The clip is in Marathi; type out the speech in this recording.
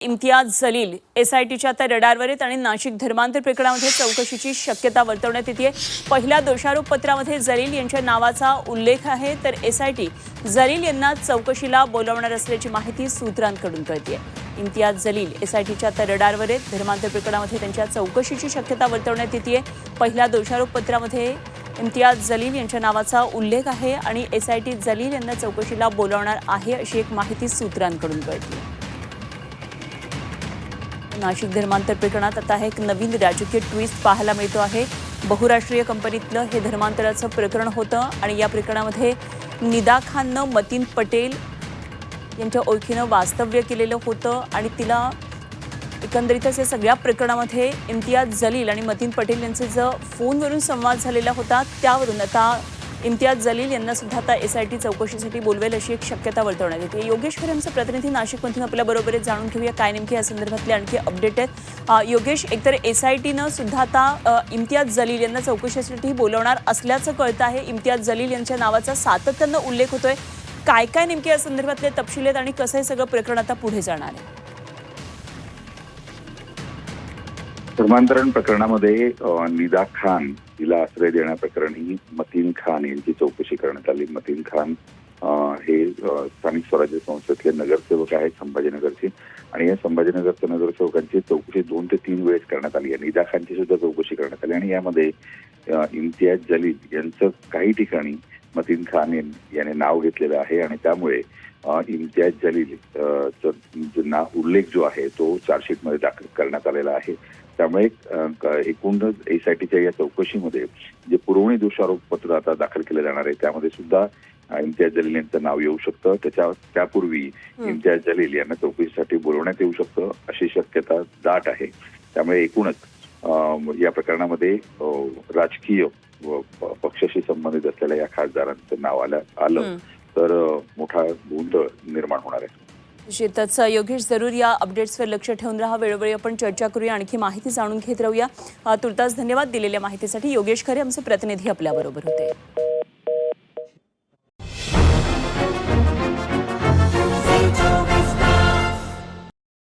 इम्तियाज जलील एसआयटीच्या आता रडारवर आहेत आणि नाशिक धर्मांतर प्रकरणामध्ये चौकशीची शक्यता वर्तवण्यात येते। पहिल्या दोषारोप पत्रामध्ये जलील यांच्या नावाचा उल्लेख आहे, तर एसआयटी जलील यांना चौकशीला बोलावणार असल्याची माहिती सूत्रांकडून कळते। इम्तियाज जलील एसआयटीच्या आता रडारवर आहेत। धर्मांतर प्रकरणामध्ये त्यांच्या चौकशीची शक्यता वर्तवण्यात येते। पहिल्या दोषारोप पत्रामध्ये इम्तियाज जलील यांच्या नावाचा उल्लेख आहे आणि एसआयटी जलील यांना चौकशीला बोलावणार आहे अशी एक माहिती सूत्रांकडून कळते। नाशिक धर्मांतर प्रकरणात आता एक नवीन राजकीय ट्विस्ट पाहायला मिळतो आहे। बहुराष्ट्रीय कंपनीतलं हे धर्मांतराचं प्रकरण होतं आणि या प्रकरणामध्ये निदा खाननं मतीन पटेल यांच्या ओळखीनं वास्तव्य केलेलं होतं आणि तिला एकंदरीतच या सगळ्या प्रकरणामध्ये इम्तियाज जलील आणि मतीन पटेल यांचे जो फोनवरून संवाद झालेला होता त्यावरून आता इम्तियाज जलील यांना सुद्धा आता एसआयटी चौकशीसाठी बोलवेल अशी एक शक्यता वर्तवण्यात येते। योगेश खरे आमचे प्रतिनिधी नाशिकमधून आपल्या बरोबर आहेत, जाणून घेऊया काय नेमके या संदर्भातले आणखी अपडेट आहेत। योगेश, एकतर एसआयटीनं सुद्धा आता इम्तियाज जलील यांना चौकशीसाठी बोलवणार असल्याचं कळतं आहे। इम्तियाज जलील यांच्या नावाचा सातत्यानं उल्लेख होतोय। काय काय नेमके या संदर्भातले तपशील आहेत आणि कसं हे सगळं प्रकरण आता पुढे जाणार आहे? धर्मांतरण प्रकरणामध्ये निदा खान तिला आश्रय देण्याप्रकरणी मतीन खान यांची चौकशी करण्यात आली। मतीन खान हे स्थानिक स्वराज्य संस्थेतले नगरसेवक आहेत संभाजीनगरचे, आणि या संभाजीनगरच्या नगरसेवकांची चौकशी 2 ते 3 वेळेस करण्यात आली आहे। निदा खानची सुद्धा चौकशी करण्यात आली आणि यामध्ये इम्तियाज जलील यांचं काही ठिकाणी मतीन खान याने नाव घेतलेलं आहे आणि त्यामुळे इम्तियाज जलील ना उल्लेख जो आहे तो चार्जशीटमध्ये दाखल करण्यात आलेला आहे। त्यामुळे एकूणच एसआयटीच्या या चौकशीमध्ये जे पुरवणी दोषारोप पत्र आता दाखल केलं जाणार आहे त्यामध्ये सुद्धा इम्तियाज जलील यांचं नाव येऊ शकतं। त्यापूर्वी इम्तियाज जलील यांना चौकशीसाठी बोलवण्यात येऊ शकतं अशी शक्यता दाट आहे। त्यामुळे एकूणच या प्रकरणामध्ये राजकीय पक्षाशी संबंधित असलेल्या या खासदारांचं नाव आलं तर मोठा गोंधळ निर्माण होणार आहे। निश्चितच योगेश, जरूर या अपडेट्सवर लक्ष ठेवून राहा। वेळोवेळी आपण चर्चा करूया, आणखी माहिती जाणून घेत राहूया। तुर्तास धन्यवाद दिलेल्या माहितीसाठी। योगेश खरे आमचे प्रतिनिधी आपल्याबरोबर होते।